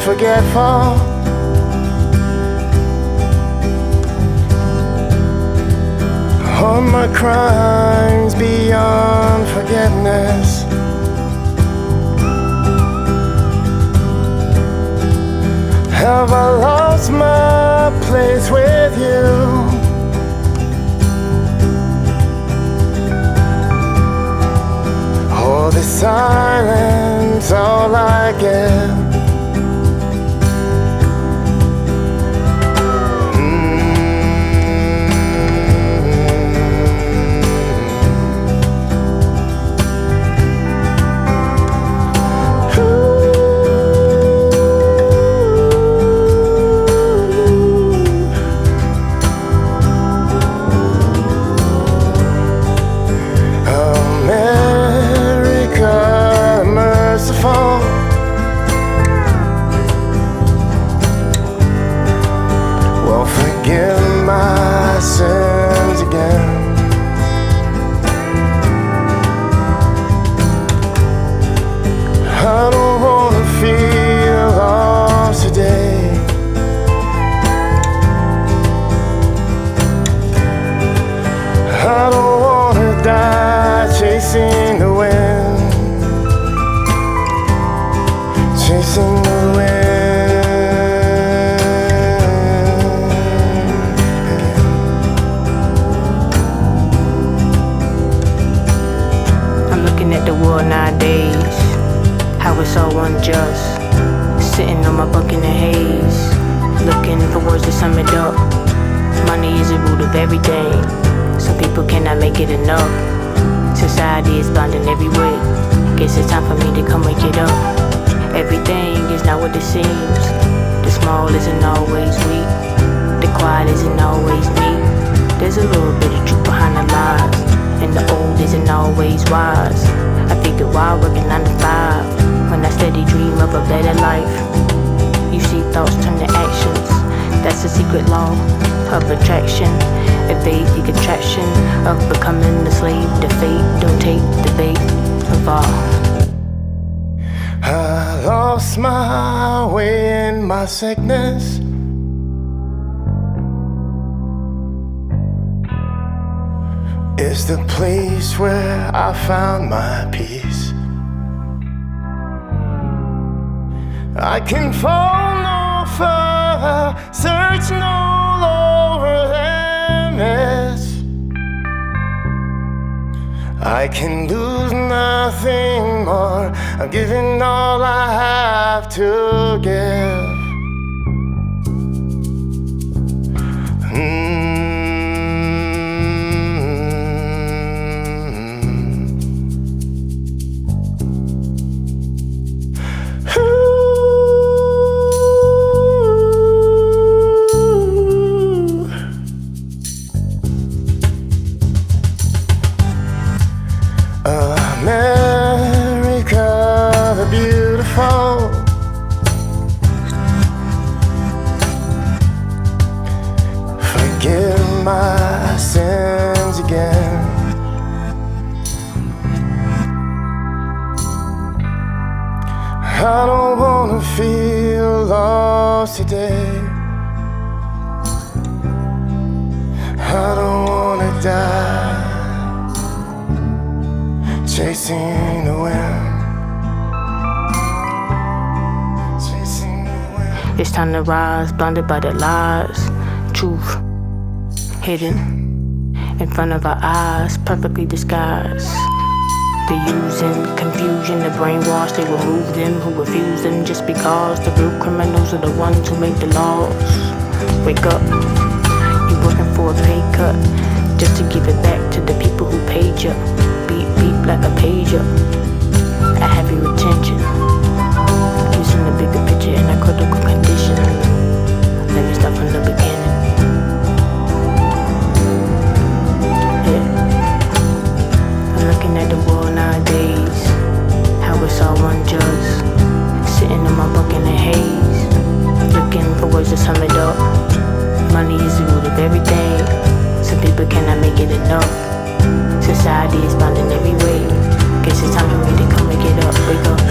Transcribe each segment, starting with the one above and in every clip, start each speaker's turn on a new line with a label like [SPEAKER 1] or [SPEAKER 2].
[SPEAKER 1] forgetful. All my crimes beyond forgiveness. Have I lost my place with you? All the silence, all I get. Well, forgive my sins again. I don't wanna feel lost today. I don't wanna die chasing the wind. Chasing the wind.
[SPEAKER 2] I'm looking at the world nowadays, how it's all unjust. Sitting on my bunk in the haze, looking for words to sum it up. Money is the root of everything. Some people cannot make it enough. Society is blind in every way. Guess it's time for me to come wake it up. Everything is not what it seems. The small isn't always weak. The quiet isn't always neat. There's a little bit of truth behind the lies, and the old isn't always wise. I figure while working 9 to 5, when I steady dream of a better life. You see thoughts turn to actions. That's the secret law of attraction. Evade the contraction of becoming a slave to fate. Don't take the bait of all.
[SPEAKER 1] I lost my way in my sickness. It's the place where I found my peace. I can fall no further, search no lower than this. I can lose nothing more. I'm giving all I have to give. America the beautiful. Forgive my sins again. I don't wanna feel lost today. I don't wanna die chasing the wind. Chasing the wind.
[SPEAKER 2] It's time to rise, blinded by the lies. Truth hidden in front of our eyes, perfectly disguised. The using, confusion, the brainwash, they remove them who refuse them just because the real criminals are the ones who make the laws. Wake up, you working for a pay cut just to give it back to the people who paid you. Beep beep like a pager. I have your attention. Using the bigger picture in a critical condition. Let me start from the beginning. Yeah. I'm looking at the world nowadays, how it's all unjust. Sitting in my bunk in the haze, looking for words to sum it up. Money is the root of everything. Some people cannot make it enough. Society is bound in every way. Guess it's time for me to come and get up, wake up.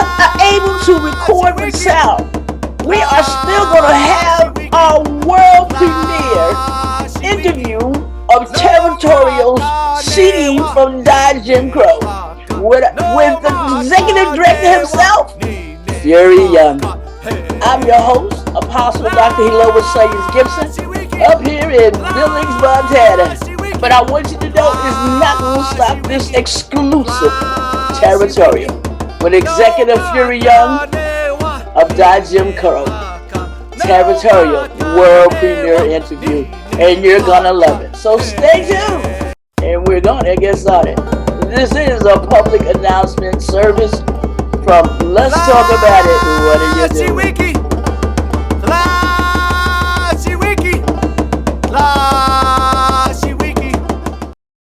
[SPEAKER 3] are able to record with sound, we are still going to have our world premiere interview of Territorial's CD from Die Jim Crow with the executive director himself, Fury Young. I'm your host, Apostle Dr. Heloise Sulyans-Gibson, up here in Billings, Montana. But I want you to know it's not going to stop this exclusive Territorial with Executive Fury Young of Die Jim Crow. Territorial world premiere interview, and you're gonna love it. So stay tuned, and we're gonna get started. This is a public announcement service from Let's Talk About It. What are you doing?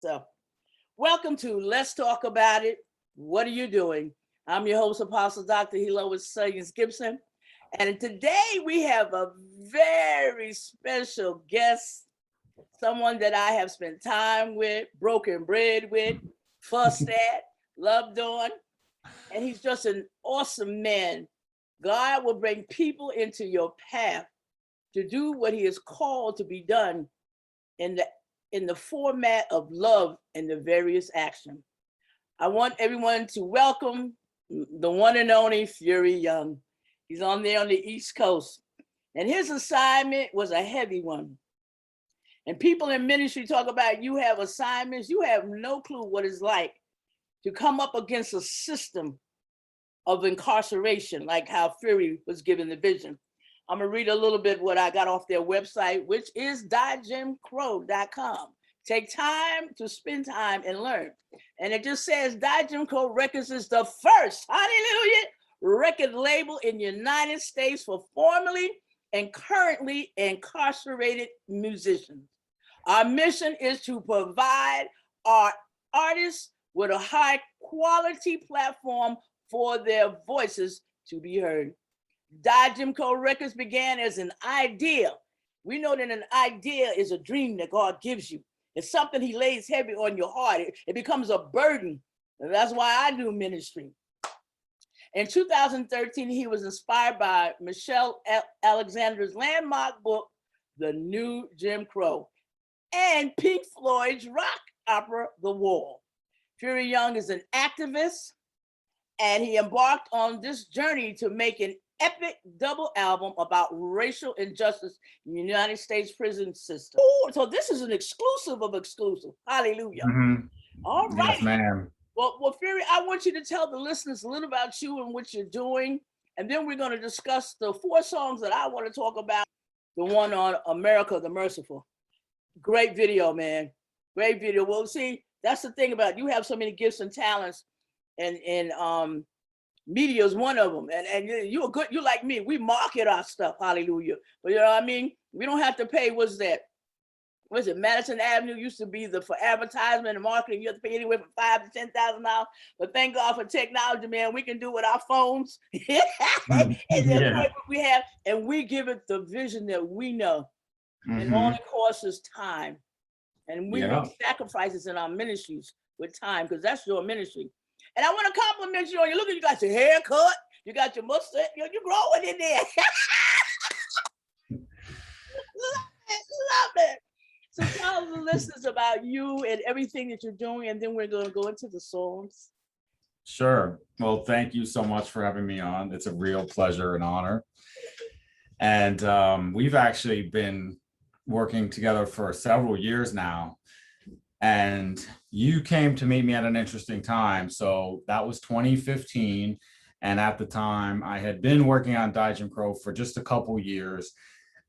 [SPEAKER 3] So, welcome to Let's Talk About It. What are you doing? I'm your host, Apostle Dr. Heloise Sulyans-Gibson. And today we have a very special guest, someone that I have spent time with, broken bread with, fussed at, loved on, and he's just an awesome man. God will bring people into your path to do what he is called to be done in the format of love and the various actions. I want everyone to welcome the one and only Fury Young. He's on there on the East Coast. And his assignment was a heavy one. And people in ministry talk about you have assignments. You have no clue what it's like to come up against a system of incarceration, like how Fury was given the vision. I'm gonna read a little bit what I got off their website, which is diejimcrow.com. Take time to spend time and learn. And it just says Die Jim Crow Records is the first, hallelujah, record label in the United States for formerly and currently incarcerated musicians. Our mission is to provide our artists with a high quality platform for their voices to be heard. Die Jim Crow Records began as an idea. We know that an idea is a dream that God gives you. It's something he lays heavy on your heart. It becomes a burden. And that's why I do ministry. In 2013, he was inspired by Michelle Alexander's landmark book, The New Jim Crow, and Pink Floyd's rock opera, The Wall. Fury Young is an activist, and he embarked on this journey to make an epic double album about racial injustice in the United States prison system. Ooh, so this is an exclusive of exclusive. Hallelujah. Mm-hmm. All right.
[SPEAKER 4] Yes, ma'am.
[SPEAKER 3] Well, Fury, I want you to tell the listeners a little about you and what you're doing. And then we're going to discuss the 4 songs that I want to talk about. The one on America the Merciful. Great video, man. Great video. Well, see, that's the thing about it. You have so many gifts and talents, and media is one of them. And you're good. You like me. We market our stuff. Hallelujah. But you know what I mean? We don't have to pay. What's that? Was it Madison Avenue used to be for advertisement and marketing? You have to pay anywhere from $5,000 to $10,000. But thank God for technology, man. We can do it with our phones. And then what we have, and we give it the vision that we know. And all it costs is time. And we make sacrifices in our ministries with time, because that's your ministry. And I want to compliment you on look at you got your haircut, you got your mustache, you're growing in there. Love it. So tell the listeners about you and everything that you're doing, and then we're going to go into the songs.
[SPEAKER 4] Sure. Well, thank you so much for having me on. It's a real pleasure and honor. And we've actually been working together for several years now. And you came to meet me at an interesting time. So that was 2015. And at the time, I had been working on Die Jim Crow for just a couple years.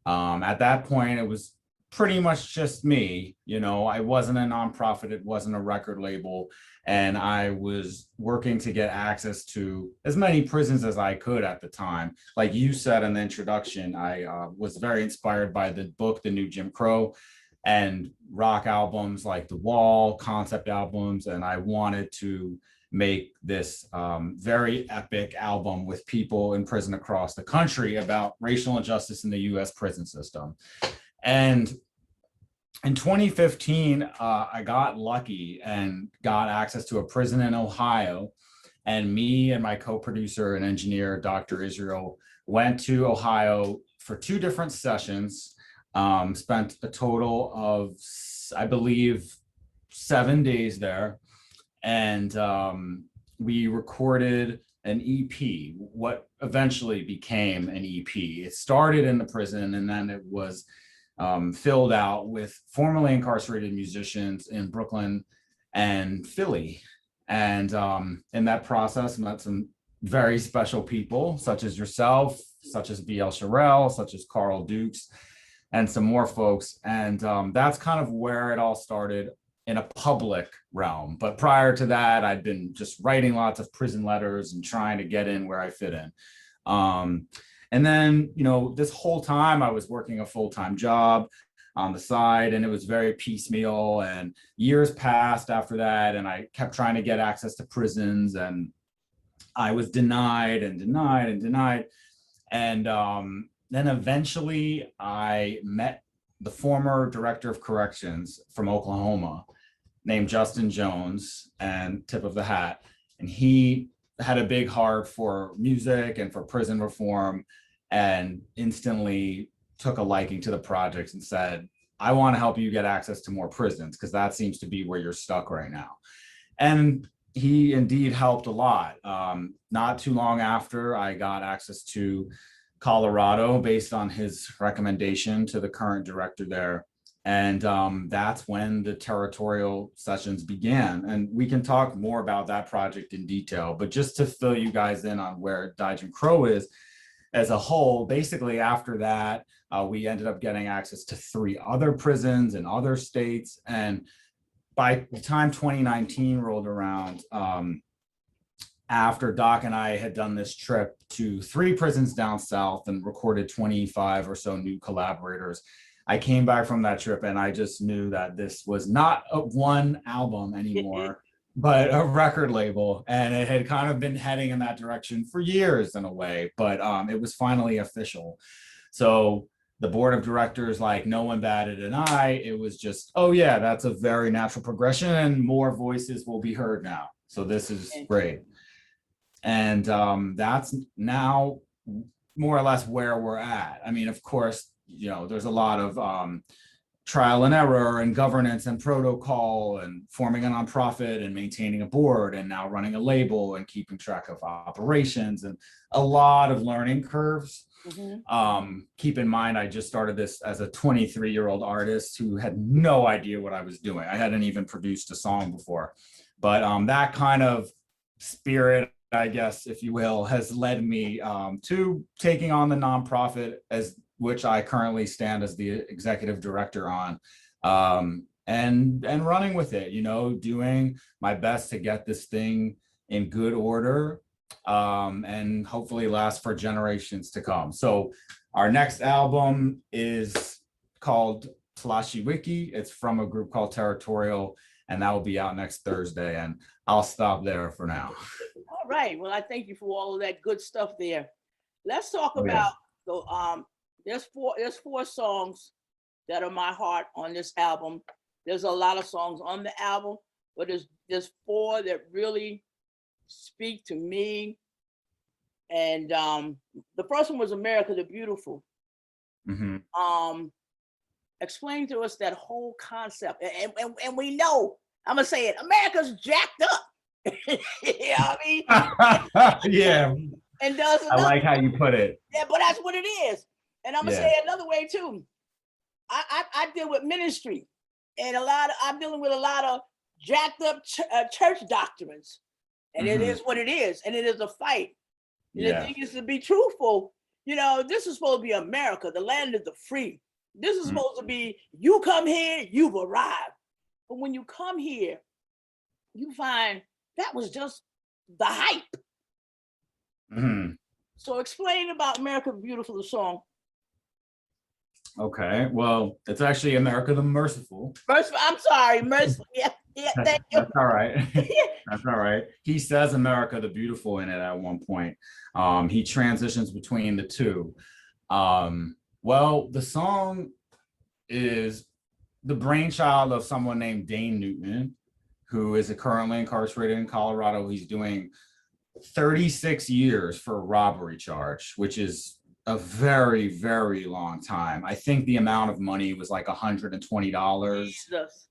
[SPEAKER 4] At that point, it was pretty much just me. You know, I wasn't a nonprofit, it wasn't a record label, and I was working to get access to as many prisons as I could at the time. Like you said in the introduction, I was very inspired by the book, The New Jim Crow, and rock albums like The Wall, concept albums, and I wanted to make this very epic album with people in prison across the country about racial injustice in the US prison system. And in 2015, I got lucky and got access to a prison in Ohio And me and my co-producer and engineer, Dr. Israel, went to Ohio for 2 different sessions, spent a total of, I believe, 7 days there. And we recorded an EP, what eventually became an EP. It started in the prison, and then it was filled out with formerly incarcerated musicians in Brooklyn and Philly. And in that process, met some very special people, such as yourself, such as BL Sherrill, such as Carl Dukes, and some more folks. And that's kind of where it all started in a public realm. But prior to that, I'd been just writing lots of prison letters and trying to get in where I fit in. And then, you know, this whole time I was working a full-time job on the side, and it was very piecemeal, and years passed after that, and I kept trying to get access to prisons, and I was denied and denied and denied. And then eventually I met the former director of corrections from Oklahoma named Justin Jones, and tip of the hat. And he had a big heart for music and for prison reform, and instantly took a liking to the project and said, I want to help you get access to more prisons, because that seems to be where you're stuck right now. And he indeed helped a lot. Not too long after, I got access to Colorado based on his recommendation to the current director there. And that's when the territorial sessions began. And we can talk more about that project in detail, but just to fill you guys in on where Die Jim Crow is as a whole, basically after that, we ended up getting access to 3 other prisons in other states. And by the time 2019 rolled around, after Doc and I had done this trip to 3 prisons down south and recorded 25 or so new collaborators, I came back from that trip and I just knew that this was not a one album anymore, but a record label. And it had kind of been heading in that direction for years in a way, but it was finally official. So the board of directors, like, no one batted an eye. It was just, oh yeah, that's a very natural progression, and more voices will be heard now. So this is great. And that's now more or less where we're at. I mean, of course, you know, there's a lot of trial and error and governance and protocol and forming a nonprofit and maintaining a board and now running a label and keeping track of operations, and a lot of learning curves. Mm-hmm. Keep in mind, I just started this as a 23-year-old artist who had no idea what I was doing. I hadn't even produced a song before, but that kind of spirit, I guess, if you will, has led me to taking on the nonprofit, as which I currently stand as the executive director on, and running with it, you know, doing my best to get this thing in good order, and hopefully last for generations to come. So our next album is called Tlaxihuiqui. It's from a group called Territorial, and that will be out next Thursday. And I'll stop there for now.
[SPEAKER 3] All right. Well, I thank you for all of that good stuff there. Let's talk about the there's 4 songs that are my heart on this album. There's a lot of songs on the album, but there's 4 that really speak to me. And the first one was America the Beautiful. Mm-hmm. Explain to us that whole concept. And we know, I'm gonna say it, America's jacked up. You know what I mean? Yeah. And does
[SPEAKER 4] I like how you put it.
[SPEAKER 3] Yeah, but that's what it is. And I'm gonna say it another way too. I deal with ministry, and I'm dealing with a lot of jacked up church doctrines, and it is what it is, and it is a fight. And the thing is, to be truthful, you know, this is supposed to be America, the land of the free. This is supposed to be, you come here, you've arrived. But when you come here, you find that was just the hype. Mm-hmm. So explain about America the Beautiful, the song.
[SPEAKER 4] Okay, well, it's actually America the Merciful.
[SPEAKER 3] Merciful, I'm sorry, Merciful. Yeah, thank you.
[SPEAKER 4] That's all right. That's all right. He says America the Beautiful in it at one point. He transitions between the two. Well, the song is the brainchild of someone named Dane Newton, who is currently incarcerated in Colorado. He's doing 36 years for a robbery charge, which is a very, very long time. I think the amount of money was like $120.
[SPEAKER 3] Jesus.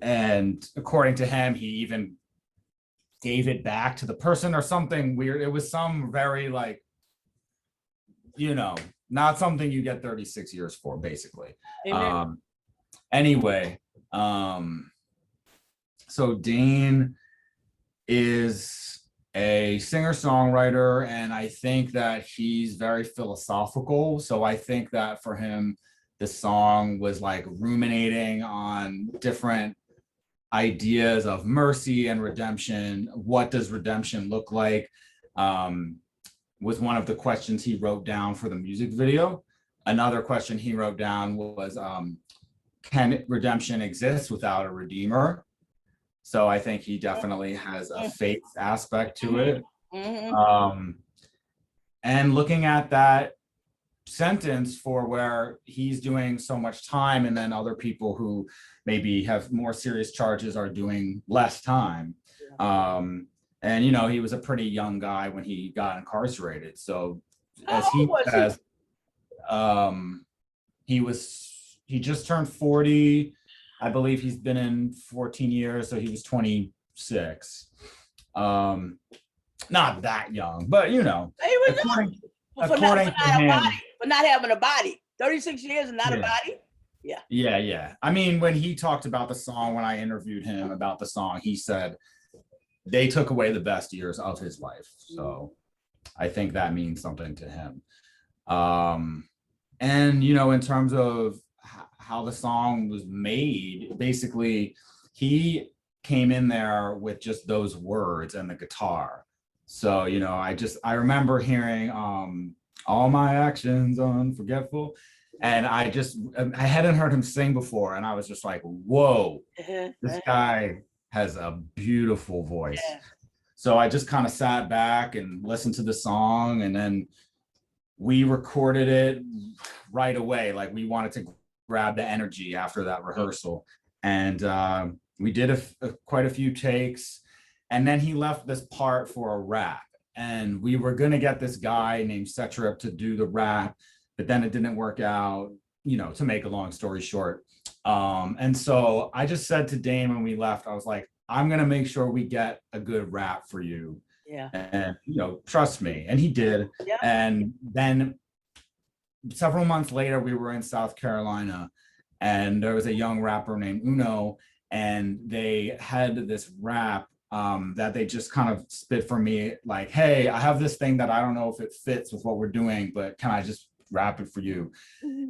[SPEAKER 4] And according to him, he even gave it back to the person or something weird. It was some very like, you know, not something you get 36 years for, basically. Anyway, so Dane is a singer-songwriter, and I think that he's very philosophical. So I think that for him, the song was like ruminating on different ideas of mercy and redemption. What does redemption look like? Was one of the questions he wrote down for the music video. Another question he wrote down was, can redemption exist without a redeemer? So I think he definitely has a faith aspect to it. And looking at that sentence for where he's doing so much time, and then other people who maybe have more serious charges are doing less time. And, you know, he was a pretty young guy when he got incarcerated. So as he says, he just turned 40. I believe he's been in 14 years, so he was 26. Not that young, but you know, according to him,
[SPEAKER 3] for not having a body. 36 years and not a body.
[SPEAKER 4] Yeah. I mean, when he talked about the song, when I interviewed him about the song, he said they took away the best years of his life. So I think that means something to him. And you know, in terms of how the song was made, basically he came in there with just those words and the guitar. So, you know, I remember hearing all my actions unforgetful, and I hadn't heard him sing before, and I was just like, whoa, this guy has a beautiful voice. So I just kind of sat back and listened to the song, and then we recorded it right away. Like, we wanted to grab the energy after that rehearsal, and we did quite a few takes, and then he left this part for a rap, and we were gonna get this guy named Setrip to do the rap, but then it didn't work out, you know, to make a long story short. And so I just said to Dane when we left, I was like, I'm gonna make sure we get a good rap for you, and you know, trust me. And he did. And then several months later, we were in South Carolina, and there was a young rapper named Uno, and they had this rap that they just kind of spit for me, like, hey, I have this thing that I don't know if it fits with what we're doing, but can I just rap it for you?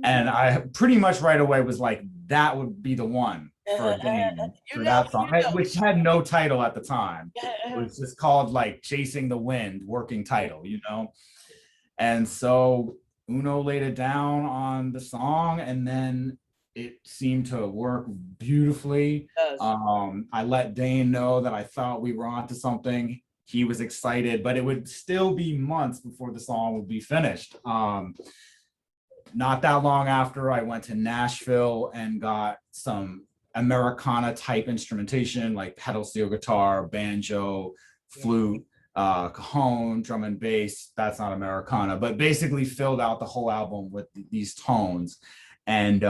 [SPEAKER 4] And I pretty much right away was like, that would be the one for Dane, for that song, which had no title at the time. It was just called like Chasing the Wind, working title, you know? And so Uno laid it down on the song, and then it seemed to work beautifully. I let Dane know that I thought we were onto something. He was excited, but it would still be months before the song would be finished. Not that long after, I went to Nashville and got some Americana type instrumentation, like pedal steel guitar, banjo, flute, cajon, drum and bass. That's not Americana, but basically filled out the whole album with these tones. And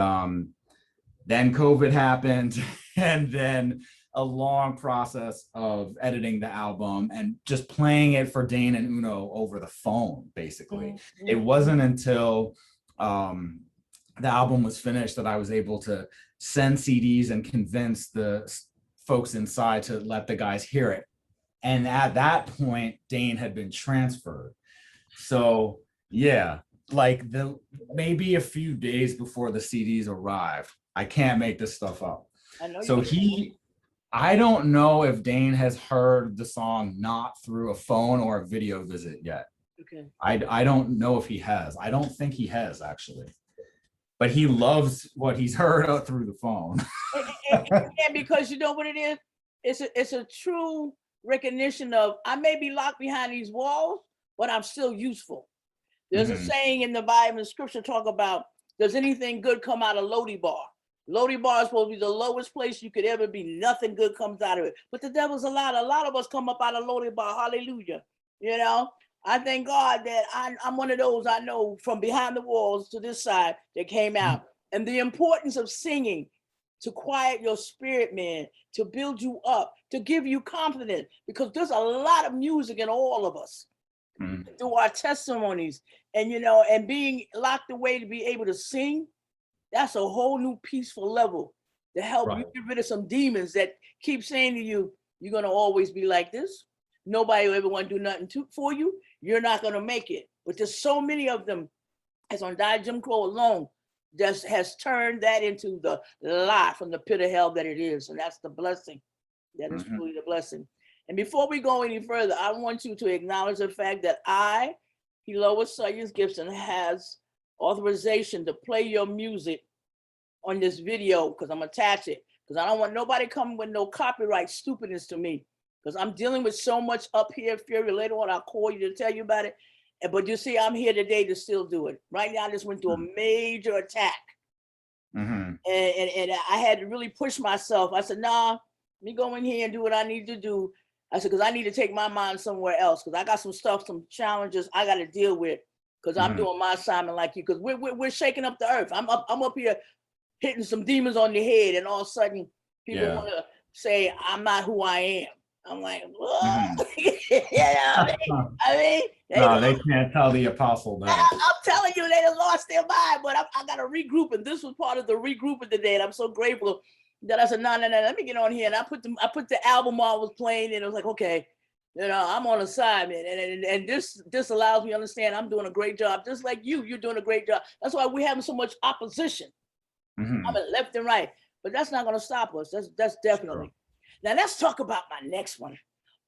[SPEAKER 4] then COVID happened, and then a long process of editing the album and just playing it for Dane and Uno over the phone, basically. It wasn't until the album was finished that I was able to send CDs and convince the folks inside to let the guys hear it. And at that point, Dane had been transferred. So yeah, like maybe a few days before the CDs arrived, I can't make this stuff up. So I don't know if Dane has heard the song not through a phone or a video visit yet.
[SPEAKER 3] Okay.
[SPEAKER 4] I don't know if he has. I don't think he has, actually. But he loves what he's heard through the phone.
[SPEAKER 3] And because you know what it is? It's a true recognition of, I may be locked behind these walls, but I'm still useful. There's a saying in the Bible and scripture talk about, does anything good come out of Lodi Bar? Loading bar is supposed to be the lowest place you could ever be. Nothing good comes out of it. But the devil's a lot. A lot of us come up out of loading bar. Hallelujah. You know, I thank God that I'm one of those I know from behind the walls to this side that came out. And the importance of singing to quiet your spirit, man, to build you up, to give you confidence, because there's a lot of music in all of us through our testimonies. And, you know, and being locked away to be able to sing, that's a whole new peaceful level to help you get rid of some demons that keep saying to you, you're going to always be like this. Nobody will ever want to do nothing for you. You're not going to make it. But there's so many of them, as on Die Jim Crow alone, just has turned that into the lie from the pit of hell that it is. And that's the blessing. That is truly the blessing. And before we go any further, I want you to acknowledge the fact that I, Heloise Sulyans-Gibson, has authorization to play your music on this video because I'm attached it. Because I don't want nobody coming with no copyright stupidness to me. Because I'm dealing with so much up here, Fury. Later on, I'll call you to tell you about it. But you see, I'm here today to still do it. Right now, I just went through a major attack. And I had to really push myself. I said, nah, let me go in here and do what I need to do. I said, because I need to take my mind somewhere else. Because I got some stuff, some challenges I got to deal with. Because I'm doing my assignment like you. Because we're shaking up the earth. I'm up here hitting some demons on the head. And all of a sudden, people want to say, I'm not who I am. I'm like, what? You know what I mean?
[SPEAKER 4] They can't tell the apostle that.
[SPEAKER 3] I'm telling you, they done lost their mind, but I got to regroup. And this was part of the regrouping today. And I'm so grateful that I said, no, let me get on here. And I put the album on, was playing, and it was like, okay, you know, I'm on assignment. And this allows me to understand I'm doing a great job. Just like you're doing a great job. That's why we're having so much opposition. I'm left and right. But that's not going to stop us. That's definitely. Now let's talk about my next one.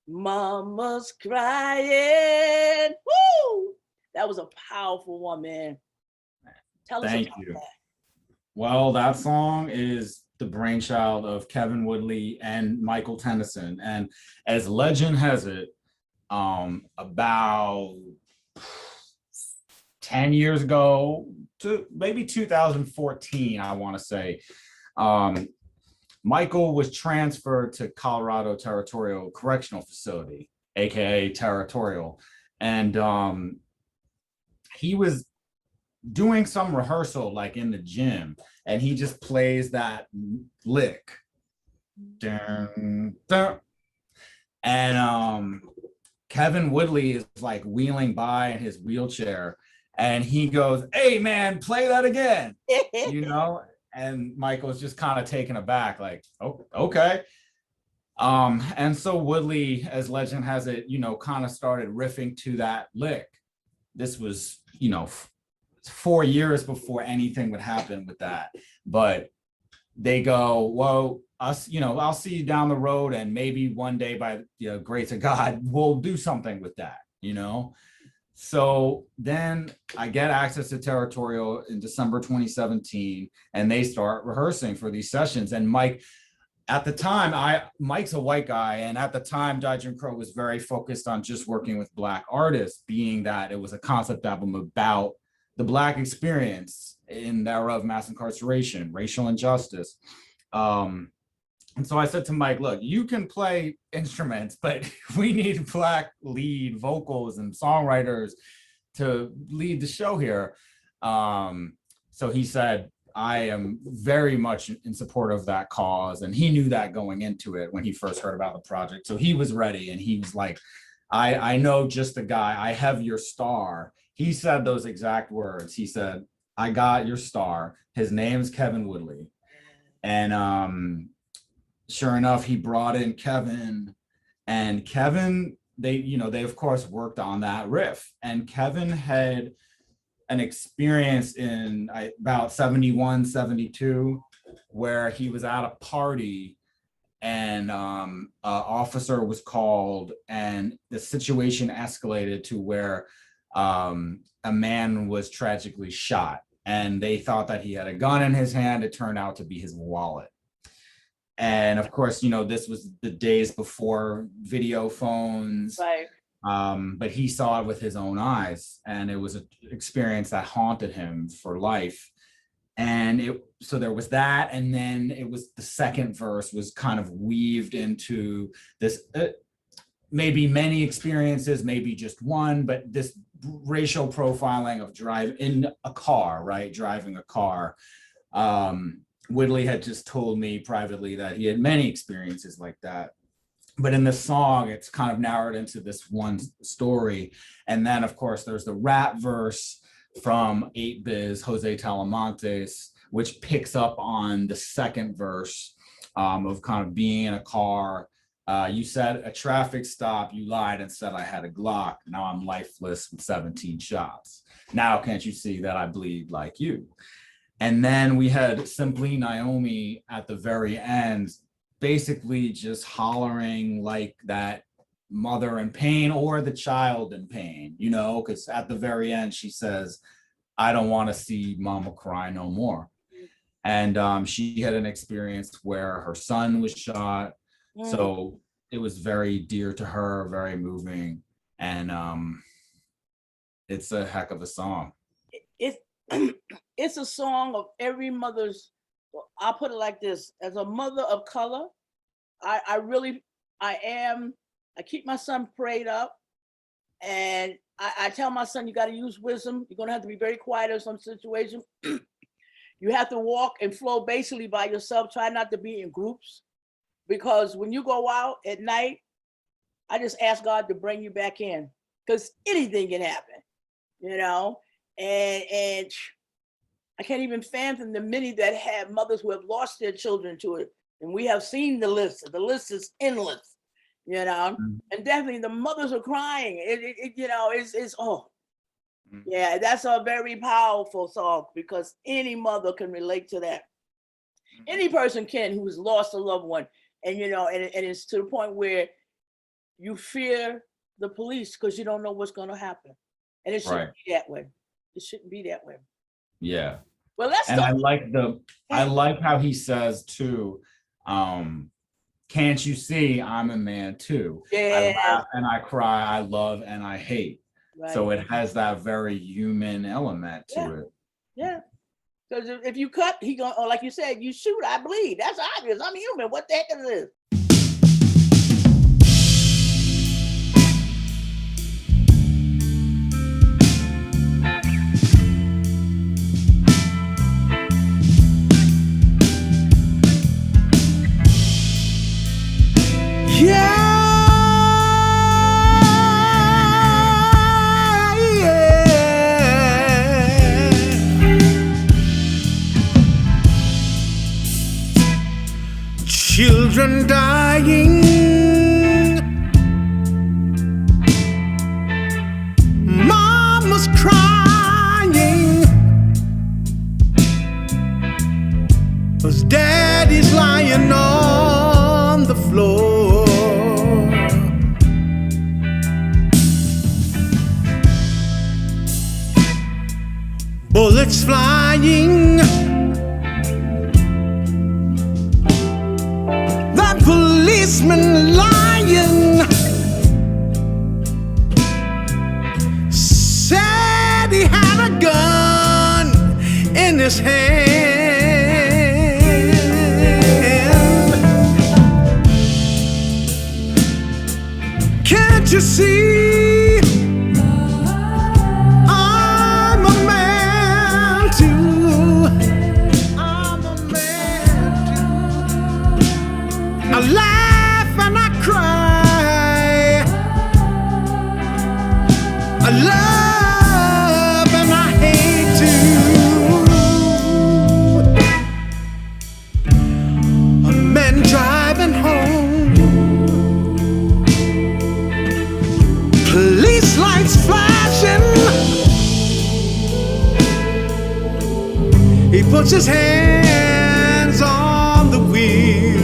[SPEAKER 3] Mama's crying. Woo! That was a powerful one, man. Tell us about that.
[SPEAKER 4] Well, that song is the brainchild of Kevin Woodley and Michael Tennyson. And as legend has it, about 10 years ago, to maybe 2014, I want to say, Michael was transferred to Colorado Territorial Correctional Facility, aka Territorial, and he was doing some rehearsal like in the gym, and he just plays that lick, dun, dun. And Kevin Woodley is like wheeling by in his wheelchair, and he goes, "Hey man, play that again," you know. And Michael's just kind of taken aback, like, oh, okay. And so Woodley, as legend has it, you know, kind of started riffing to that lick. This was, you know, 4 years before anything would happen with that. But they go, well, you know, I'll see you down the road, and maybe one day, by the grace of God, we'll do something with that, you know. So then I get access to Territorial in December 2017, and they start rehearsing for these sessions. And Mike, at the time, Mike's a white guy, and at the time, Die Jim Crow was very focused on just working with Black artists, being that it was a concept album about the Black experience in the era of mass incarceration, racial injustice. And so I said to Mike, look, you can play instruments, but we need Black lead vocals and songwriters to lead the show here. So he said, I am very much in support of that cause. And he knew that going into it when he first heard about the project. So he was ready, and he was like, I know just the guy. I have your star. He said those exact words. He said, I got your star. His name's Kevin Woodley. And sure enough, he brought in Kevin, and Kevin, they of course worked on that riff, and Kevin had an experience in about 71, 72, where he was at a party, and an officer was called, and the situation escalated to where a man was tragically shot, and they thought that he had a gun in his hand. It turned out to be his wallet. And of course, you know, this was the days before video phones,
[SPEAKER 3] Right.
[SPEAKER 4] But he saw it with his own eyes, and it was an experience that haunted him for life. And so there was that, and then it was the second verse was kind of weaved into this, maybe many experiences, maybe just one, but this racial profiling of driving a car. Whitley had just told me privately that he had many experiences like that. But in the song, it's kind of narrowed into this one story. And then, of course, there's the rap verse from 8Biz, Jose Talamontes, which picks up on the second verse of kind of being in a car. You said a traffic stop, you lied and said I had a Glock. Now I'm lifeless with 17 shots. Now can't you see that I bleed like you? And then we had Simply Naomi at the very end, basically just hollering like that mother in pain or the child in pain, you know, because at the very end she says, I don't want to see mama cry no more. And she had an experience where her son was shot. So it was very dear to her, very moving. And it's a heck of a song.
[SPEAKER 3] It's a song of every mother's, I'll put it like this, as a mother of color, I keep my son prayed up, and I tell my son, you got to use wisdom. You're going to have to be very quiet in some situation. You have to walk and flow basically by yourself. Try not to be in groups, because when you go out at night, I just ask God to bring you back in, because anything can happen, you know, and I can't even fathom the many that have mothers who have lost their children to it. And we have seen the list. The list is endless, you know, and definitely the mothers are crying. Yeah, that's a very powerful song, because any mother can relate to that. Any person can who's lost a loved one. And, you know, and it's to the point where you fear the police because you don't know what's going to happen. And it shouldn't be that way. It shouldn't be that way.
[SPEAKER 4] Yeah.
[SPEAKER 3] Well, let's
[SPEAKER 4] and I like how he says too, can't you see I'm a man too?
[SPEAKER 3] Yeah.
[SPEAKER 4] I laugh and I cry, I love and I hate. Right. So it has that very human element to it.
[SPEAKER 3] Yeah. Because if you cut, he gonna, or like you said, you shoot, I bleed. That's obvious. I'm human. What the heck is this?
[SPEAKER 1] Children dying, mama's crying, 'cause daddy's lying on the floor. Bullets flying, policeman lying, said he had a gun in his hand. Can't you see I'm a man too? I'm a man too. I laugh and I cry, I love and I hate too. A man driving home, police lights flashing, he puts his hands on the wheel.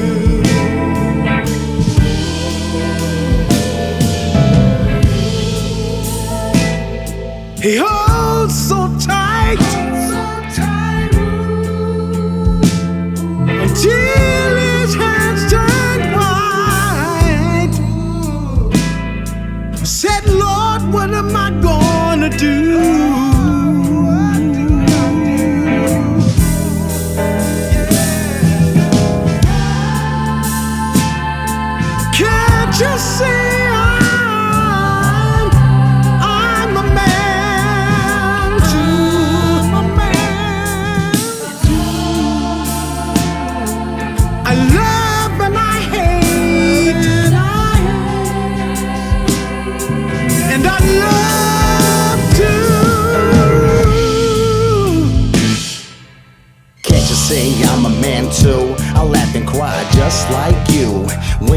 [SPEAKER 1] He holds so tight, until his hands turned white. Said, Lord, what am I gonna do?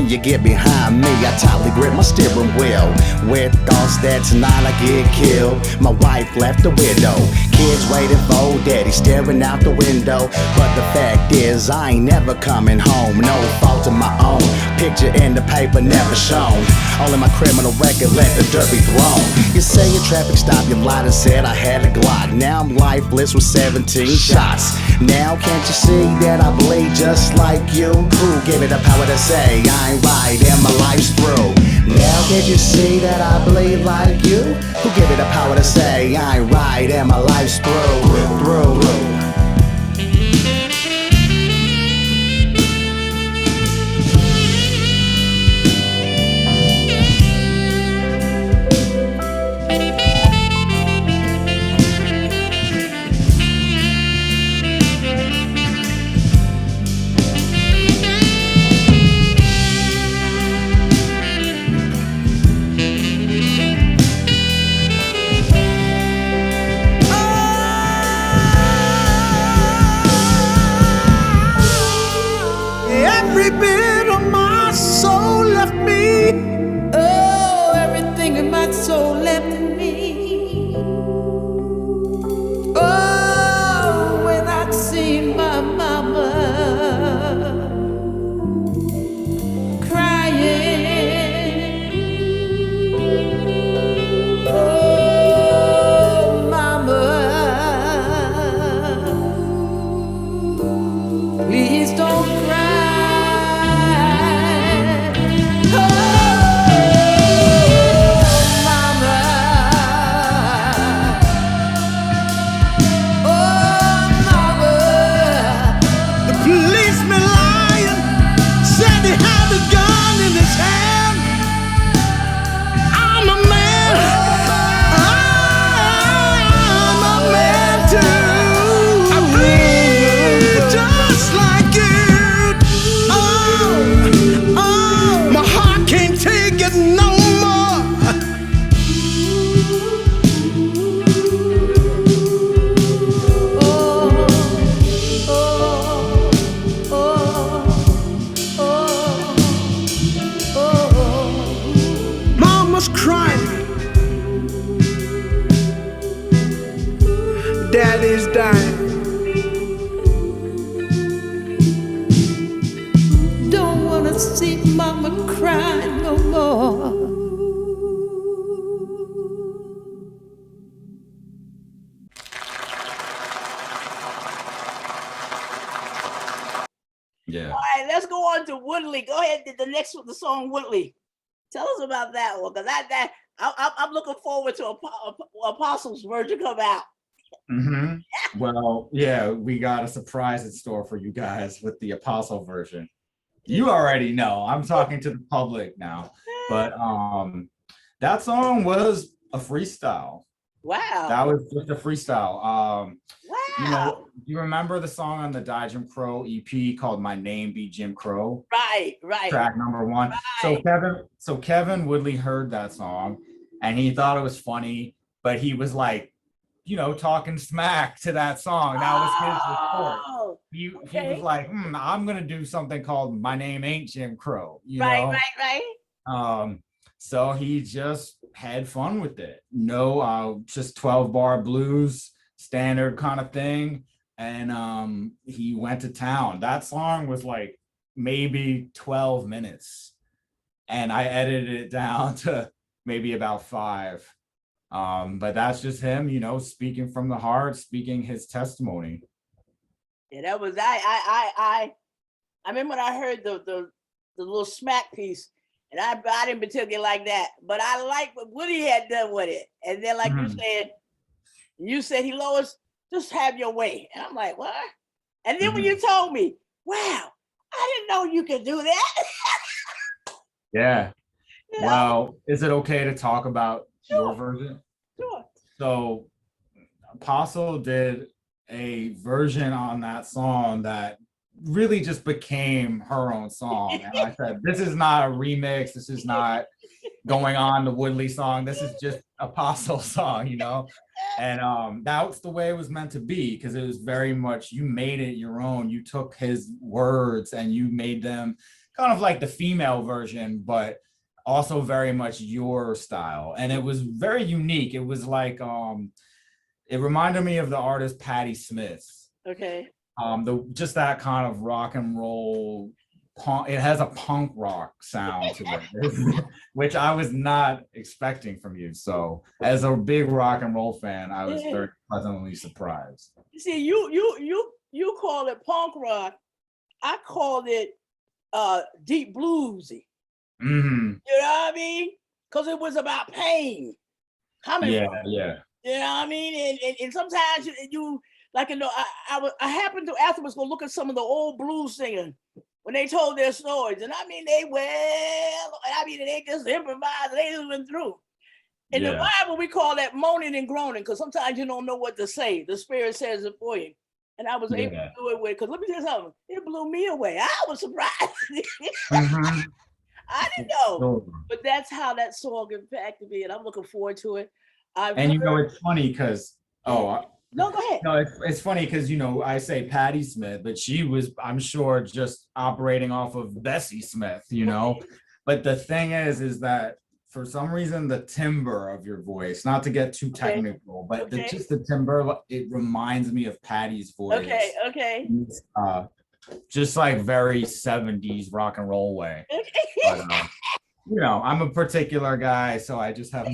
[SPEAKER 5] when you get behind me. I tightly grip my steering wheel with thoughts that tonight I get killed. My wife left the widow, kids waiting for daddy, staring out the window. But the fact is I ain't never coming home, no fault of my own. Picture in the paper never shown, all in my criminal record, let the dirt be thrown. You say your traffic stop, you lied and said I had a Glock. Now I'm lifeless with 17 shots. Now can't you see that I bleed just like you? Who gave it the power to say I ain't right and my life's through? Now can't you see that I bleed like you? Who gave it the power to say I ain't right and my life's through?
[SPEAKER 6] Every bit of my soul left me. Oh, everything in my soul left me. Oh, when I seen my mama crying. Oh, mama, please don't cry. Daddy's dying. Don't wanna see mama cry no more.
[SPEAKER 4] Yeah.
[SPEAKER 3] All right, let's go on to Woodley. Go ahead, the next one, the song Woodley. Tell us about that one, because I'm looking forward to Apostle's version come out.
[SPEAKER 4] Mm-hmm. Well, yeah, we got a surprise in store for you guys with the Apostle version. You already know. I'm talking to the public now, but that song was a freestyle.
[SPEAKER 3] Wow.
[SPEAKER 4] That was just a freestyle.
[SPEAKER 3] Wow.
[SPEAKER 4] You know, you remember the song on the Die Jim Crow EP called "My Name Be Jim Crow"?
[SPEAKER 3] Right.
[SPEAKER 4] Track number 1.
[SPEAKER 3] Right.
[SPEAKER 4] So Kevin Woodley heard that song and he thought it was funny, but he was like, you know, talking smack to that song. That was his report. He was like, I'm gonna do something called "My Name Ain't Jim Crow." You know?
[SPEAKER 3] Right.
[SPEAKER 4] So he just had fun with it. No, just 12-bar blues, standard kind of thing. And he went to town. That song was like maybe 12 minutes. And I edited it down to maybe about 5. But that's just him, you know, speaking from the heart, speaking his testimony.
[SPEAKER 3] Yeah, that was I remember when I heard the little smack piece, and I didn't particularly like that, but I like what Woody had done with it. And then, like you said, Heloise, just have your way. And I'm like, what? And then when you told me, wow, I didn't know you could do that.
[SPEAKER 4] Yeah.
[SPEAKER 3] You know?
[SPEAKER 4] Wow. Is it okay to talk about your version?
[SPEAKER 3] Sure.
[SPEAKER 4] So Apostle did a version on that song that really just became her own song. And I said, this is not a remix. This is not going on the Woodley song. This is just Apostle song, you know? And that's the way it was meant to be, because it was very much, you made it your own. You took his words and you made them kind of like the female version, but also very much your style. And it was very unique. It was like, it reminded me of the artist Patti Smith.
[SPEAKER 3] Okay.
[SPEAKER 4] Just that kind of rock and roll punk. It has a punk rock sound to it, which I was not expecting from you. So as a big rock and roll fan, I was very pleasantly surprised.
[SPEAKER 3] You see, you call it punk rock. I called it deep bluesy.
[SPEAKER 4] Mm-hmm.
[SPEAKER 3] You know what I mean? Because it was about pain. Coming from.
[SPEAKER 4] Yeah.
[SPEAKER 3] You know what I mean? And sometimes you like, you know, I happened to afterwards go look at some of the old blues singers when they told their stories. And I mean, they just improvised, they just went through. In the Bible, we call that moaning and groaning, because sometimes you don't know what to say. The Spirit says it for you. And I was able to do it with, because let me tell you something, it blew me away. I was surprised.
[SPEAKER 4] Mm-hmm.
[SPEAKER 3] I didn't know. But that's how that song impacted me, and I'm looking forward to it.
[SPEAKER 4] You know, it's funny because,
[SPEAKER 3] no, go ahead.
[SPEAKER 4] No, it's funny because, you know, I say Patti Smith, but she was, I'm sure, just operating off of Bessie Smith, you know. But the thing is that for some reason, the timbre of your voice, not to get too technical, but just the timbre, it reminds me of Patty's voice.
[SPEAKER 3] Okay.
[SPEAKER 4] Just like very 70s rock and roll way. But, you know, I'm a particular guy, so I just have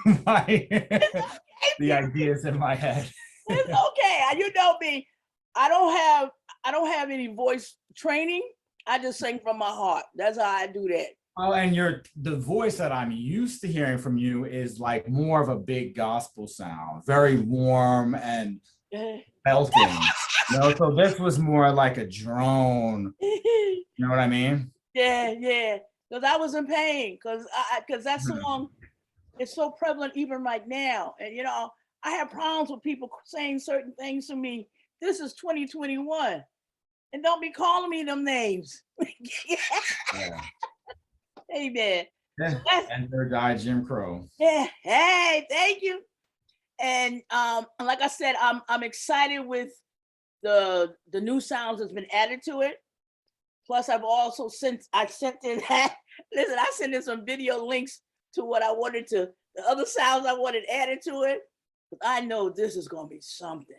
[SPEAKER 4] the ideas in my head.
[SPEAKER 3] It's okay. You know me. I don't have any voice training. I just sing from my heart. That's how I do that.
[SPEAKER 4] Oh, and the voice that I'm used to hearing from you is like more of a big gospel sound, very warm and belting. You know, so this was more like a drone. You know what I mean?
[SPEAKER 3] Yeah. Because I was in pain. Because that song is so prevalent even right now. And you know, I have problems with people saying certain things to me. This is 2021, and don't be calling me them names.
[SPEAKER 4] Yeah.
[SPEAKER 3] Amen.
[SPEAKER 4] Yeah. And their guy Jim Crow.
[SPEAKER 3] Yeah. Hey, thank you. And like I said, I'm excited with the new sounds that's been added to it. Plus, I've also sent in some video links to what I wanted to, the other sounds I wanted added to it. I know this is gonna be something.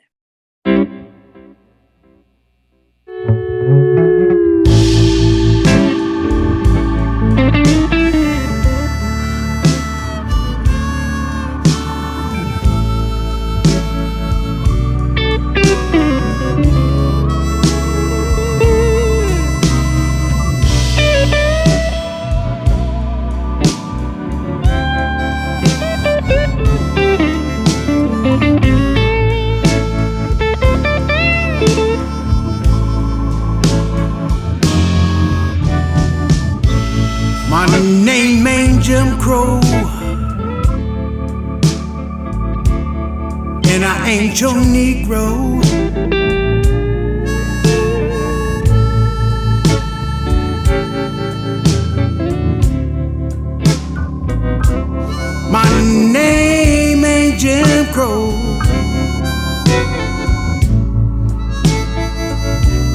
[SPEAKER 6] My name ain't Jim Crow, and I ain't your Negro. My name ain't Jim Crow,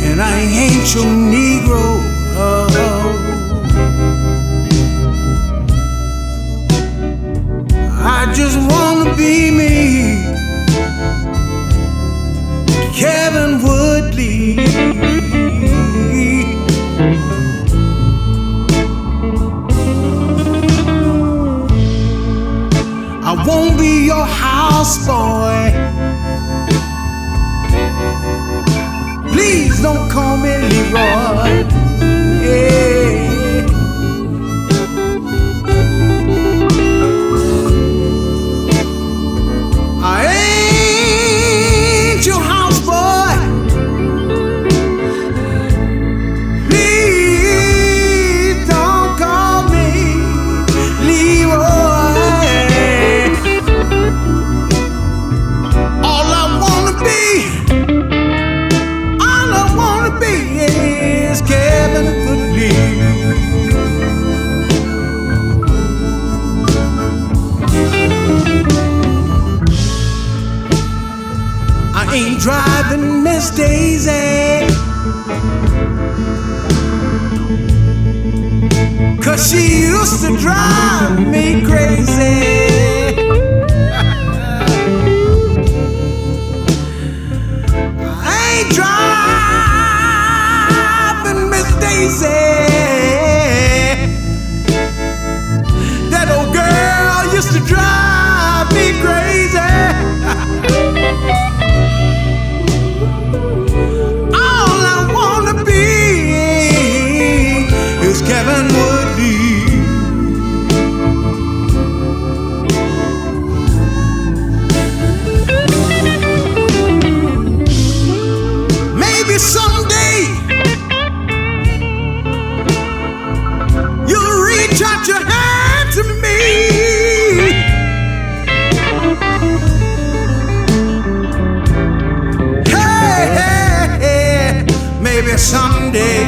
[SPEAKER 6] and I ain't your Negro. I just wanna be me, Kevin Woodley. I won't be your houseboy. Please don't call me Leroy. Yeah. I ain't your houseboy. Please don't call me Leroy. All I wanna be is Kevin Woodley. I ain't driving Miss Daisy. 'cause she used to drive me crazy. I ain't driving Miss Daisy. That old girl used to drive me crazy. All I wanna be is Kevin Woodley. Maybe someday you'll reach out your hand to me. Hey, hey, hey, maybe someday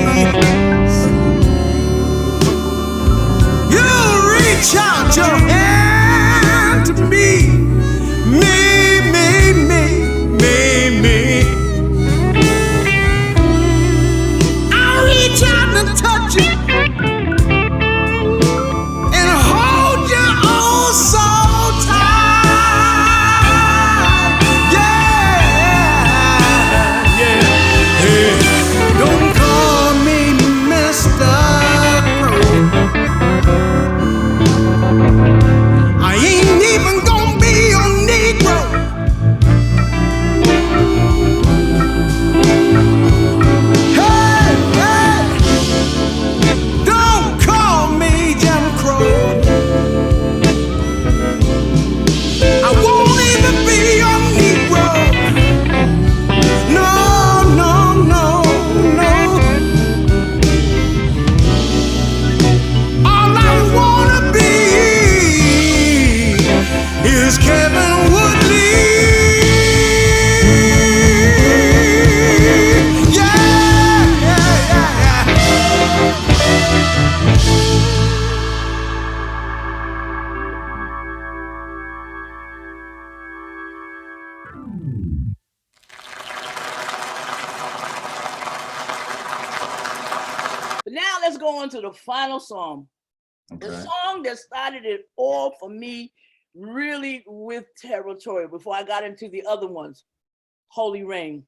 [SPEAKER 6] you'll reach out your hand to me. Me, me, me, me, me. I'll reach out and touch you and hold you oh so tight. Yeah, yeah. Hey, don't call me Mr. Crow. I ain't even gonna be your Negro. Hey, hey, don't call me Jim Crow. I won't even be your Negro. No, no, no, no. All I wanna be is Kevin Woodley. Yeah, yeah, yeah, yeah.
[SPEAKER 3] But now let's go on to the final song. The
[SPEAKER 4] Okay.
[SPEAKER 3] song that started it all for me, really with Territorial, before I got into the other ones, Holy Rain.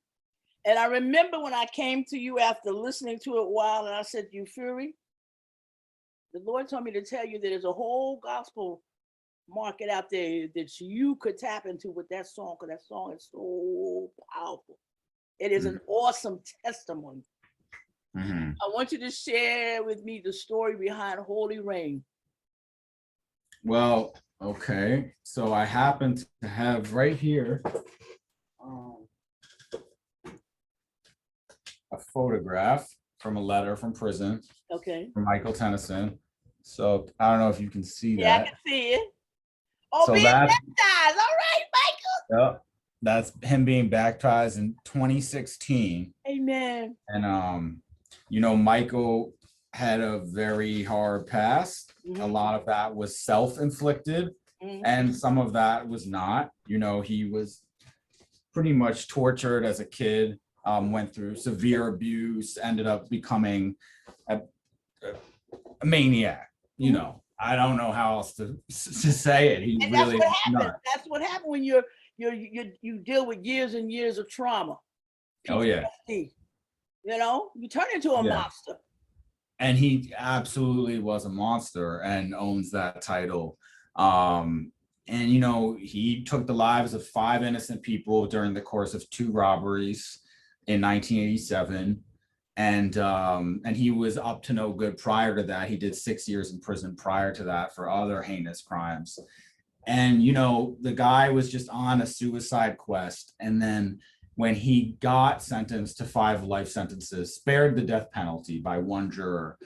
[SPEAKER 3] And I remember when I came to you after listening to it a while, and I said, "You Fury, the Lord told me to tell you that there's a whole gospel market out there that you could tap into with that song, because that song is so powerful. It is an awesome testimony."
[SPEAKER 4] Mhm.
[SPEAKER 3] I want you to share with me the story behind Holy Rain.
[SPEAKER 4] Well, okay. So I happen to have right here a photograph from a letter from prison
[SPEAKER 3] Okay.
[SPEAKER 4] from Michael Tennyson. So I don't know if you can see
[SPEAKER 3] Yeah, I
[SPEAKER 4] that.
[SPEAKER 3] can see it. Oh,
[SPEAKER 4] So
[SPEAKER 3] being
[SPEAKER 4] that's
[SPEAKER 3] baptized. All right, Michael.
[SPEAKER 4] yep, that's him being baptized in 2016.
[SPEAKER 3] Amen.
[SPEAKER 4] And you know, Michael had a very hard past. A lot of that was self-inflicted, and some of that was not. You know, he was pretty much tortured as a kid, went through severe abuse, ended up becoming a maniac. You know, I don't know how else to say it. He
[SPEAKER 3] And
[SPEAKER 4] really
[SPEAKER 3] that's what happened.
[SPEAKER 4] nuts.
[SPEAKER 3] That's what happened when you deal with years and years of trauma.
[SPEAKER 4] Oh yeah.
[SPEAKER 3] PTSD. You know, you turn into a
[SPEAKER 4] Yeah.
[SPEAKER 3] monster.
[SPEAKER 4] And he absolutely was a monster and owns that title. And you know, he took the lives of 5 innocent people during the course of 2 robberies in 1987. And he was up to no good prior to that. He did 6 years in prison prior to that for other heinous crimes. And you know, the guy was just on a suicide quest, and then when he got sentenced to 5 life sentences, spared the death penalty by 1 juror.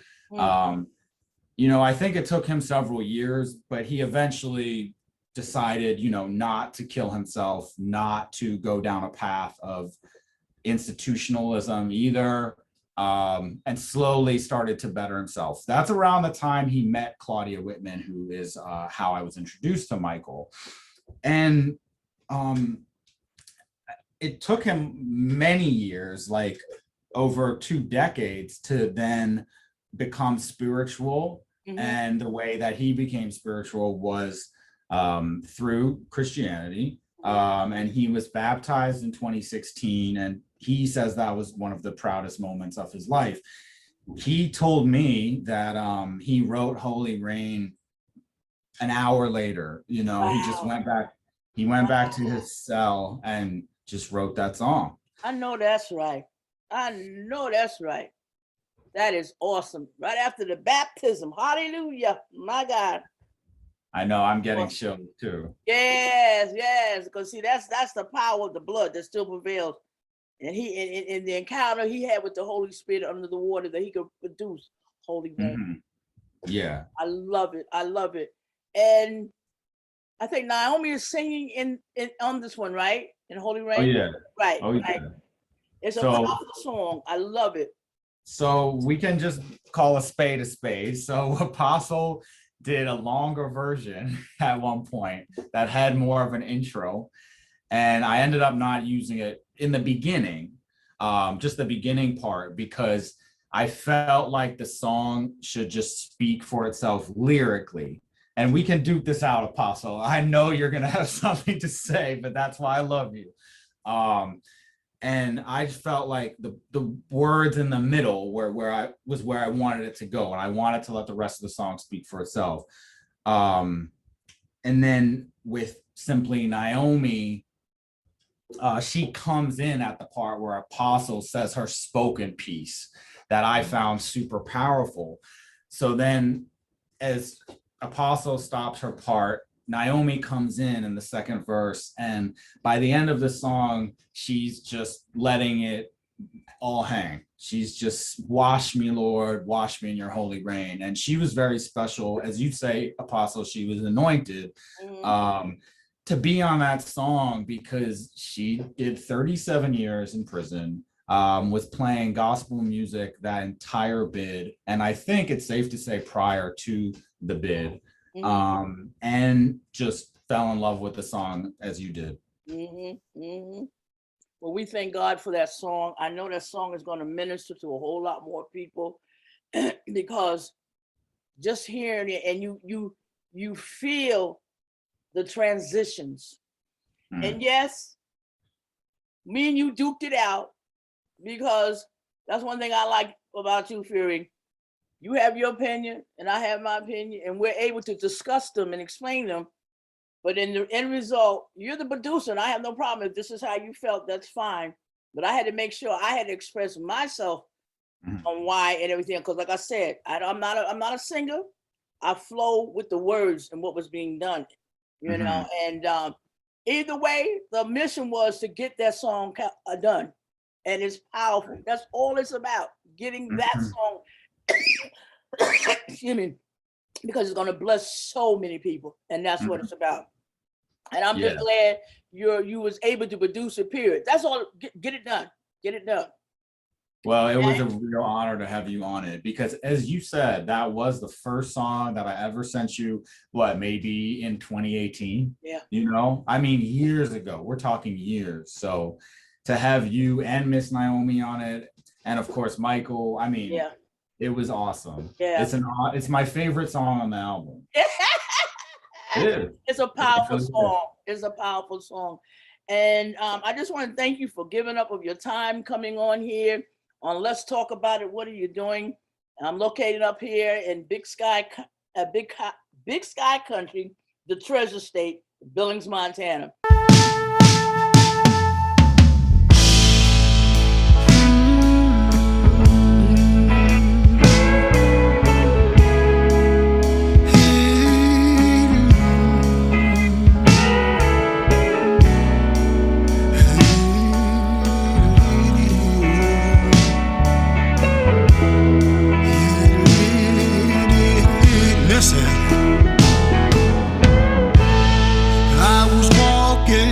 [SPEAKER 4] You know, I think it took him several years, but he eventually decided, you know, not to kill himself, not to go down a path of institutionalism either, and slowly started to better himself. That's around the time he met Claudia Whitman, who is how I was introduced to Michael. And it took him many years, like over 2 decades, to then become spiritual And the way that he became spiritual was through Christianity. And he was baptized in 2016. And he says that was one of the proudest moments of his life. He told me that he wrote Holy Rain an hour later. You know, he just went back. He went back to his cell and just wrote that song.
[SPEAKER 3] I know that's right. I know that's right. That is awesome. Right after the baptism. Hallelujah. My God.
[SPEAKER 4] I know, I'm getting chilled too.
[SPEAKER 3] Yes. Because see, that's the power of the blood that still prevails. And he in the encounter he had with the Holy Spirit under the water, that he could produce Holy Rain.
[SPEAKER 4] Yeah.
[SPEAKER 3] I love it. I love it. And I think Naomi is singing in on this one, right? In Holy Rain.
[SPEAKER 4] Oh yeah.
[SPEAKER 3] Right.
[SPEAKER 4] Oh
[SPEAKER 3] right.
[SPEAKER 4] yeah.
[SPEAKER 3] It's a powerful song. I love it.
[SPEAKER 4] So we can just call a spade a spade. So Apostle did a longer version at one point that had more of an intro. And I ended up not using it in the beginning, just the beginning part, because I felt like the song should just speak for itself lyrically. And we can duke this out, Apostle. I know you're going to have something to say, but that's why I love you. And I felt like the words in the middle where I wanted it to go. And I wanted to let the rest of the song speak for itself. And then with Simply Naomi, she comes in at the part where Apostle says her spoken piece that I found super powerful. So then as Apostle stops her part, Naomi comes in the second verse, and by the end of the song, she's just letting it all hang. She's just, wash me, Lord, wash me in your holy rain. And she was very special. As you say, Apostle, she was anointed to be on that song because she did 37 years in prison, was playing gospel music that entire bid. And I think it's safe to say prior to the bid. And just fell in love with the song as you did.
[SPEAKER 3] Well, we thank God for that song. I know that song is going to minister to a whole lot more people because just hearing it and you feel the transitions. And yes, me and you duked it out because that's one thing I like about you, Fury. You have your opinion and I have my opinion, and we're able to discuss them and explain them. But in the end result, you're the producer and I have no problem. If this is how you felt, that's fine. But I had to make sure I had to express myself on why and everything. Because like I said, I'm not a singer. I flow with the words and what was being done, you know. And either way, the mission was to get that song done. And it's powerful. That's all it's about, getting that song. Excuse me, because it's going to bless so many people, and that's what it's about. And I'm just glad you was able to produce it. Period. That's all. Get it done. Get it done.
[SPEAKER 4] Well, it was a real honor to have you on it because, as you said, that was the first song that I ever sent you. What, maybe in 2018? Yeah. You know, I mean, years ago. We're talking years. So to have you and Miss Naomi on it, and of course Michael. I mean. Yeah. It was awesome. Yeah, it's my favorite song on the album. It is.
[SPEAKER 3] It's a powerful song. It's a powerful song, and I just want to thank you for giving up of your time coming on here on Let's Talk About It. What are you doing? I'm located up here in Big Sky Country, the Treasure State, Billings, Montana.
[SPEAKER 6] I was walking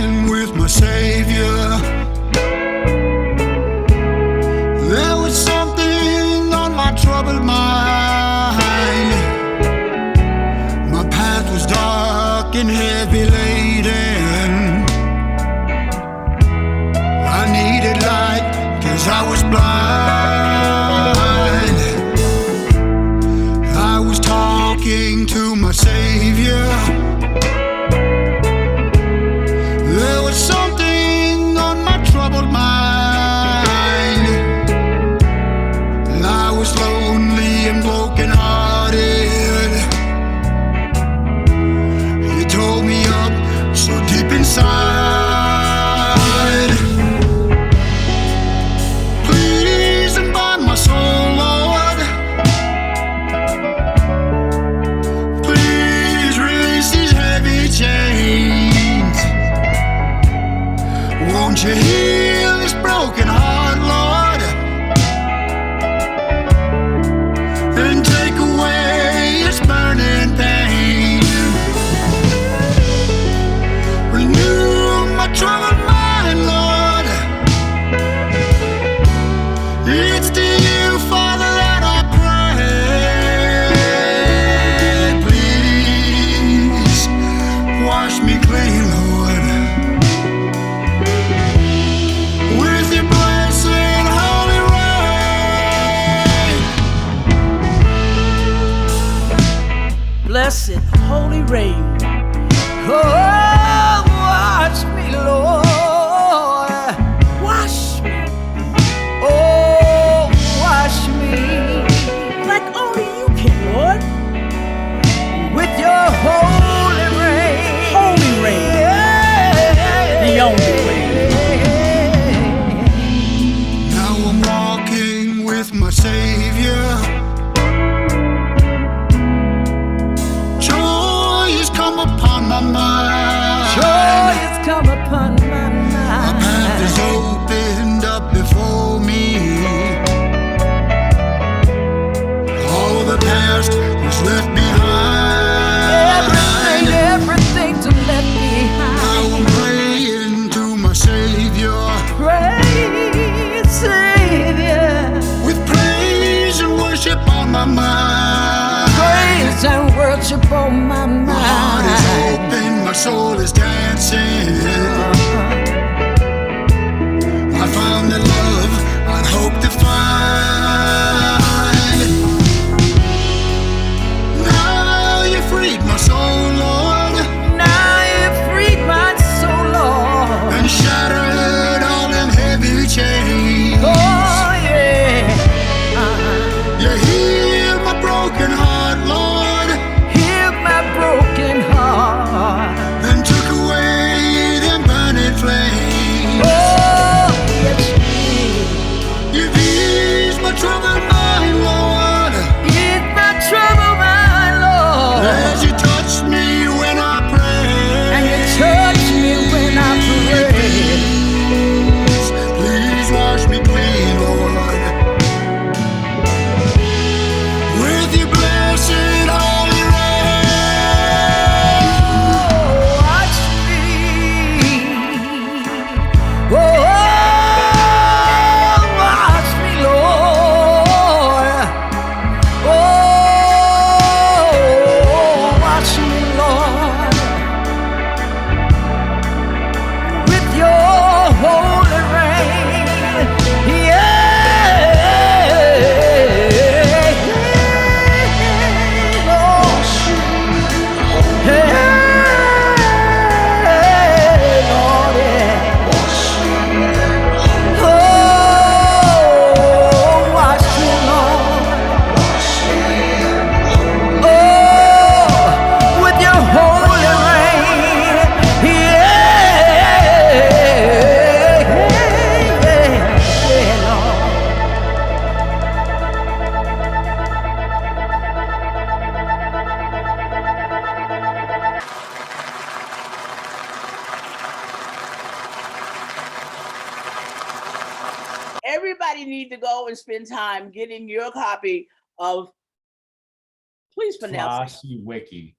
[SPEAKER 6] Won't you heal this broken heart, Lord, and take away its burning pain? Renew my troubled mind, Lord. It's to you, Father, that I pray. Please wash me clean, Lord, with your blessed holy rain.
[SPEAKER 3] Blessed holy rain.
[SPEAKER 6] Oh, wash me, Lord. Wash me. Oh, wash me
[SPEAKER 3] Like only you can, Lord.
[SPEAKER 6] with your holy rain.
[SPEAKER 3] Holy rain. The only
[SPEAKER 6] Now I'm walking with my Savior. Joy has come upon my mind.
[SPEAKER 7] Joy has come upon my
[SPEAKER 6] A path is
[SPEAKER 7] mind.
[SPEAKER 6] opened up before me. All the past is left behind.
[SPEAKER 7] Everything to left
[SPEAKER 6] Now
[SPEAKER 7] behind.
[SPEAKER 6] I'm praying to my Savior
[SPEAKER 7] Praise Savior.
[SPEAKER 6] with praise and worship on my mind.
[SPEAKER 7] Praise and worship on my
[SPEAKER 6] My heart is
[SPEAKER 7] mind.
[SPEAKER 6] open, my soul is dancing. I found the love I'd hoped to find. Now you freed my soul, Lord,
[SPEAKER 7] Now you freed my soul, Lord.
[SPEAKER 6] and shattered all them heavy chains.
[SPEAKER 7] Oh yeah.
[SPEAKER 6] You healed my broken heart, Lord,
[SPEAKER 7] Heal my broken heart.
[SPEAKER 6] and took away them burning flames.
[SPEAKER 7] Oh yes,
[SPEAKER 6] You've eased my troubled mind, Lord,
[SPEAKER 7] ease my trouble, my Lord.
[SPEAKER 6] as you touched me when I prayed.
[SPEAKER 7] And you touch me when I pray.
[SPEAKER 6] Please wash me clean, Lord, with your blessed holy rain.
[SPEAKER 7] Watch me. Oh, watch me, Lord. Oh, watch me, Lord, with your holy rain. Yeah, Lord. Hey, Lord, yeah. Oh, wash me, Lord. Oh, with your holy rain. Yeah, Lord.
[SPEAKER 3] Everybody need to go and spend time getting your copy of, please pronounce it.
[SPEAKER 4] Tlaxihuiqui.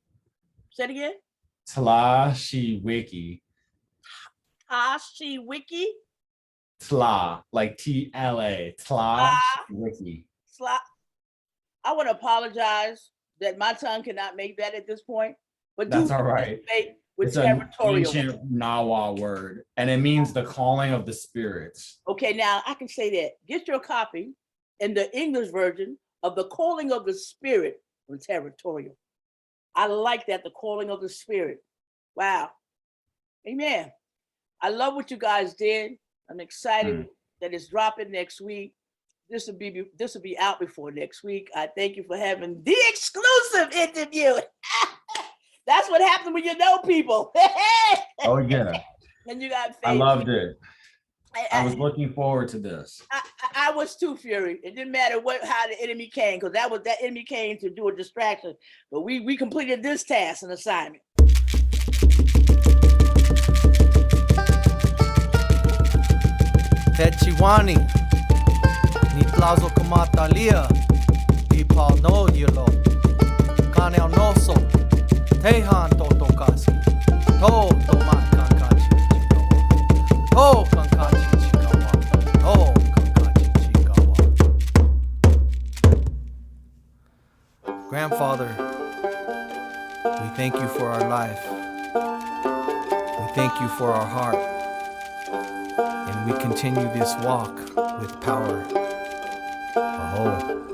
[SPEAKER 3] Say it again.
[SPEAKER 4] Tlaxihuiqui.
[SPEAKER 3] Tlaxihuiqui.
[SPEAKER 4] Tla, like T-L-A. Tlaxihuiqui.
[SPEAKER 3] I want to apologize that my tongue cannot make that at this point, but
[SPEAKER 4] That's
[SPEAKER 3] do
[SPEAKER 4] all right.
[SPEAKER 3] participate with
[SPEAKER 4] It's an
[SPEAKER 3] territorial.
[SPEAKER 4] ancient Nawa word, and it means the calling of the spirits.
[SPEAKER 3] Okay, now I can say that. Get your copy in the English version of The Calling of the Spirit from Territorial. I like that, The Calling of the Spirit. Wow. Amen. I love what you guys did. I'm excited that it's dropping next week. This will be out before next week. I thank you for having the exclusive interview. That's what happens when you know people.
[SPEAKER 4] Oh yeah,
[SPEAKER 3] And you got faith.
[SPEAKER 4] I loved it. I was
[SPEAKER 3] I,
[SPEAKER 4] looking forward to this.
[SPEAKER 3] I was too, Fury. It didn't matter how the enemy came, because that enemy came to do a distraction. But we completed this task and assignment.
[SPEAKER 6] Tlaxihuiqui, ni plazo kamatalia, ni pal no yelo, kanel noso, tehan totokasi, to tomat kankachi chikawa, to kankachi chikawa, to kankachi chikawa. Grandfather, we thank you for our life. We thank you for our heart. And we continue this walk with power. Aho.